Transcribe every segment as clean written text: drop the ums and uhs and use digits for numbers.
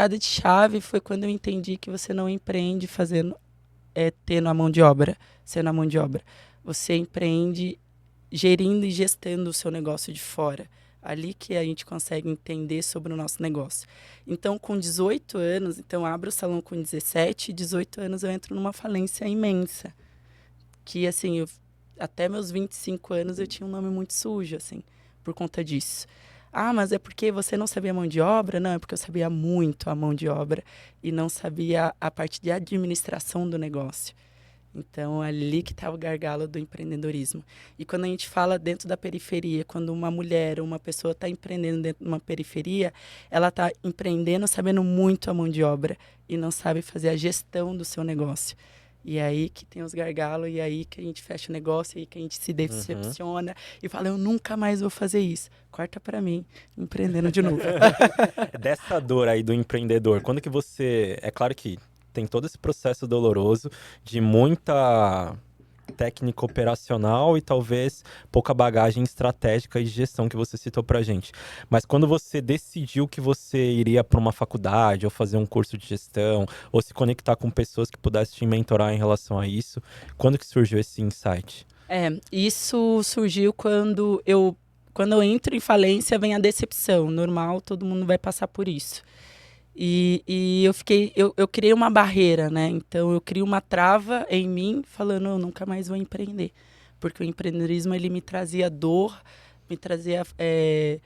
virada de chave foi quando eu entendi que você não empreende fazendo, tendo a mão de obra, sendo a mão de obra. Você empreende gerindo e gestando o seu negócio de fora. Ali que a gente consegue entender sobre o nosso negócio. Então, com 18 anos, então abro o salão com 17, 18 anos eu entro numa falência imensa. Que, assim, até meus 25 anos eu tinha um nome muito sujo, assim, por conta disso. Ah, mas é porque você não sabia mão de obra? Não, é porque eu sabia muito a mão de obra e não sabia a parte de administração do negócio. Então, ali que está o gargalo do empreendedorismo. E quando a gente fala dentro da periferia, quando uma mulher ou uma pessoa está empreendendo dentro de uma periferia, ela está empreendendo sabendo muito a mão de obra e não sabe fazer a gestão do seu negócio. E é aí que tem os gargalos, e é aí que a gente fecha o negócio, e aí que a gente se decepciona e fala, eu nunca mais vou fazer isso. Corta para mim, empreendendo de novo. Dessa dor aí do empreendedor, quando que você... É claro que tem todo esse processo doloroso de muita técnica operacional e talvez pouca bagagem estratégica e de gestão que você citou pra gente. Mas quando você decidiu que você iria para uma faculdade ou fazer um curso de gestão ou se conectar com pessoas que pudessem te mentorar em relação a isso, quando que surgiu esse insight? Isso surgiu quando eu entro em falência, vem a decepção. Normal, todo mundo vai passar por isso. E eu criei uma barreira, né? Então eu crio uma trava em mim, falando, eu nunca mais vou empreender. Porque o empreendedorismo, ele me trazia dor, me trazia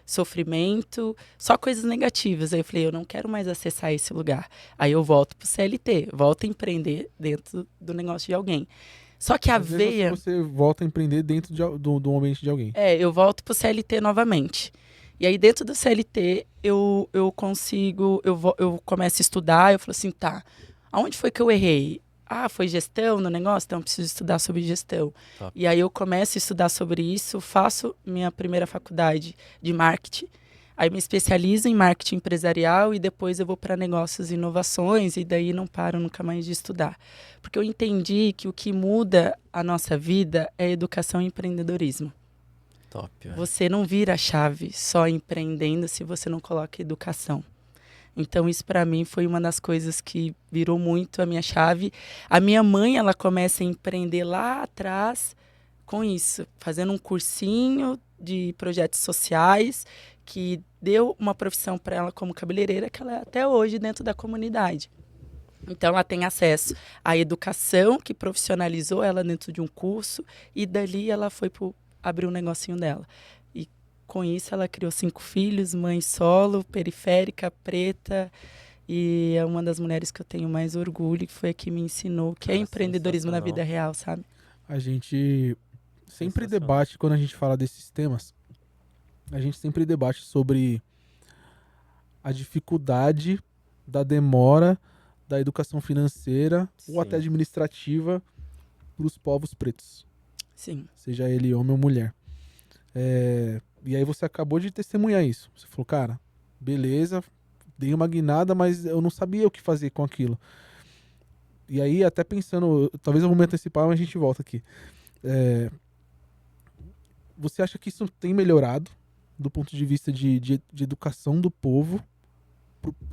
sofrimento, só coisas negativas. Aí eu falei, eu não quero mais acessar esse lugar. Aí eu volto pro CLT, volto a empreender dentro do negócio de alguém. Só que a Às vezes veia... você volta a empreender dentro do ambiente de alguém. eu volto pro CLT novamente. E aí, dentro do CLT, eu consigo, eu começo a estudar, eu falo assim, tá, aonde foi que eu errei? Ah, foi gestão no negócio? Então, eu preciso estudar sobre gestão. Tá. E aí, eu começo a estudar sobre isso, faço minha primeira faculdade de marketing, aí me especializo em marketing empresarial e depois eu vou para negócios e inovações e daí não paro nunca mais de estudar. Porque eu entendi que o que muda a nossa vida é educação e empreendedorismo. Top, velho. Você não vira a chave só empreendendo se você não coloca educação. Então, isso para mim foi uma das coisas que virou muito a minha chave. A minha mãe, ela começa a empreender lá atrás com isso, fazendo um cursinho de projetos sociais que deu uma profissão para ela como cabeleireira que ela é até hoje dentro da comunidade. Então, ela tem acesso à educação que profissionalizou ela dentro de um curso e dali ela foi abriu um negocinho dela. E com isso ela criou 5 filhos, mãe solo, periférica, preta. E é uma das mulheres que eu tenho mais orgulho, que foi a que me ensinou que é empreendedorismo na vida real, sabe? A gente sempre debate, quando a gente fala desses temas, a gente sempre debate sobre a dificuldade da demora da educação financeira ou até administrativa para os povos pretos. Sim. Seja ele homem ou mulher. E aí você acabou de testemunhar isso. Você falou, cara, beleza, dei uma guinada, mas eu não sabia o que fazer com aquilo. E aí, até pensando, talvez eu vou me antecipar, mas a gente volta aqui. Você acha que isso tem melhorado do ponto de vista de educação do povo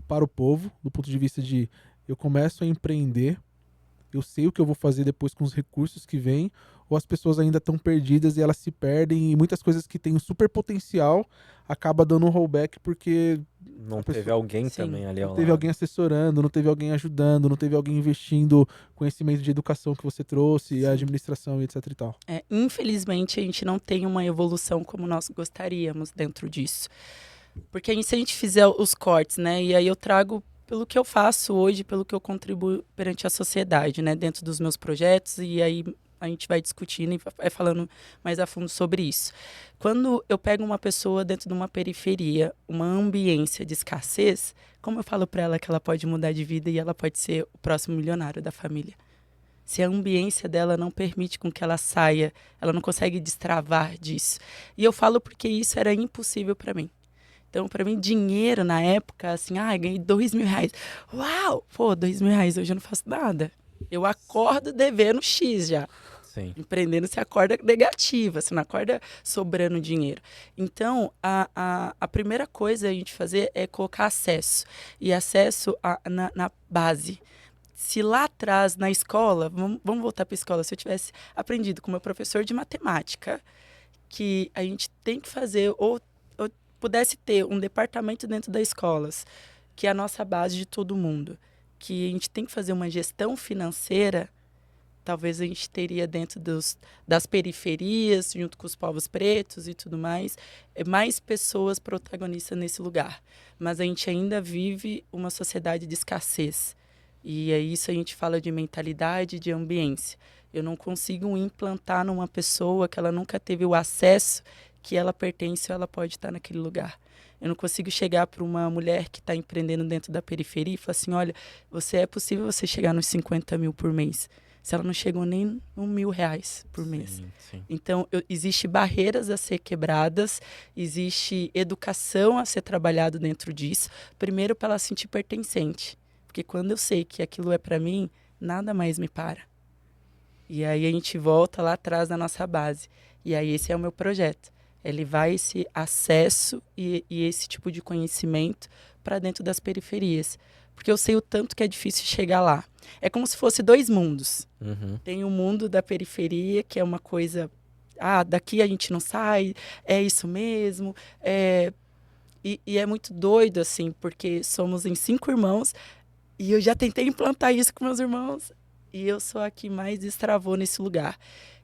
para o povo, do ponto de vista de eu começo a empreender, eu sei o que eu vou fazer depois com os recursos que vêm, ou as pessoas ainda estão perdidas e elas se perdem e muitas coisas que têm um super potencial acaba dando um rollback porque não teve alguém também ali ao não teve lado. alguém assessorando, não teve alguém ajudando, não teve alguém investindo conhecimento de educação que você trouxe, a administração e etc e tal. Infelizmente, a gente não tem uma evolução como nós gostaríamos dentro disso. Porque se a gente fizer os cortes, né, e aí eu trago pelo que eu faço hoje, pelo que eu contribuo perante a sociedade, né, dentro dos meus projetos, e aí a gente vai discutindo e vai falando mais a fundo sobre isso. Quando eu pego uma pessoa dentro de uma periferia, uma ambiência de escassez, como eu falo para ela que ela pode mudar de vida e ela pode ser o próximo milionário da família? Se a ambiência dela não permite com que ela saia, ela não consegue destravar disso. E eu falo porque isso era impossível para mim. Então, para mim, dinheiro na época, assim, ganhei R$2.000. Uau! Pô, R$2.000, hoje eu não faço nada. Eu acordo devendo X já. Sim. Empreendendo, você acorda negativa, você não acorda sobrando dinheiro. Então, a primeira coisa a gente fazer é colocar acesso. E acesso na base. Se lá atrás, na escola, vamos voltar para a escola, se eu tivesse aprendido com o meu professor de matemática, que a gente tem que fazer, ou pudesse ter um departamento dentro das escolas, que é a nossa base de todo mundo, que a gente tem que fazer uma gestão financeira, talvez a gente teria dentro das periferias, junto com os povos pretos e tudo mais pessoas protagonistas nesse lugar. Mas a gente ainda vive uma sociedade de escassez. E é isso a gente fala de mentalidade, de ambiência. Eu não consigo implantar numa pessoa que ela nunca teve o acesso que ela pertence ou ela pode estar naquele lugar. Eu não consigo chegar para uma mulher que está empreendendo dentro da periferia e falar assim, olha, é possível você chegar nos 50 mil por mês. Se ela não chegou nem a R$1.000 por mês. Sim, sim. Então, existe barreiras a ser quebradas, existe educação a ser trabalhado dentro disso. Primeiro, para ela se sentir pertencente. Porque quando eu sei que aquilo é para mim, nada mais me para. E aí a gente volta lá atrás da nossa base. E aí esse é o meu projeto. É levar esse acesso e esse tipo de conhecimento para dentro das periferias. Porque eu sei o tanto que é difícil chegar lá. É como se fosse dois mundos. Uhum. Tem o mundo da periferia, que é uma coisa... daqui a gente não sai, é isso mesmo. E é muito doido, assim, porque somos em 5 irmãos e eu já tentei implantar isso com meus irmãos e eu sou a que mais destravou nesse lugar.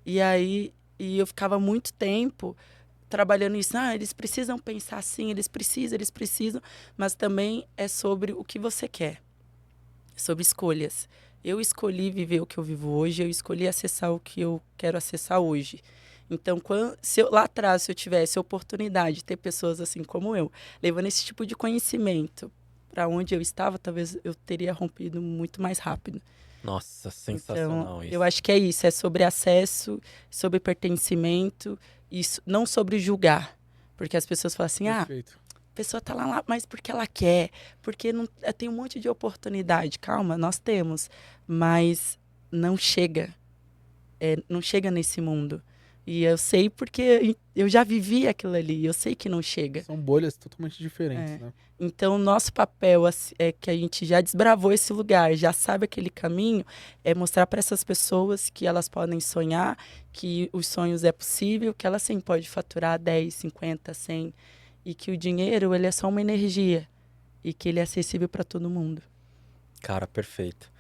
E aí eu ficava muito tempo trabalhando isso. Eles precisam pensar assim, eles precisam, mas também é sobre o que você quer, sobre escolhas. Eu escolhi viver o que eu vivo hoje, eu escolhi acessar o que eu quero acessar hoje. Então, lá atrás, se eu tivesse a oportunidade de ter pessoas assim como eu, levando esse tipo de conhecimento para onde eu estava, talvez eu teria rompido muito mais rápido. Nossa, sensacional então, isso. Eu acho que é isso, é sobre acesso, sobre pertencimento, isso, não sobre julgar. Porque as pessoas falam assim, Perfeito. a pessoa está lá, mas porque ela quer, porque não, tem um monte de oportunidade. Calma, nós temos, mas não chega. Não chega nesse mundo. E eu sei porque eu já vivi aquilo ali, eu sei que não chega. São bolhas totalmente diferentes, né? Então, o nosso papel é que a gente já desbravou esse lugar, já sabe aquele caminho, é mostrar para essas pessoas que elas podem sonhar, que os sonhos é possível, que elas sim podem faturar 10, 50, 100, e que o dinheiro ele é só uma energia e que ele é acessível para todo mundo. Cara, perfeito.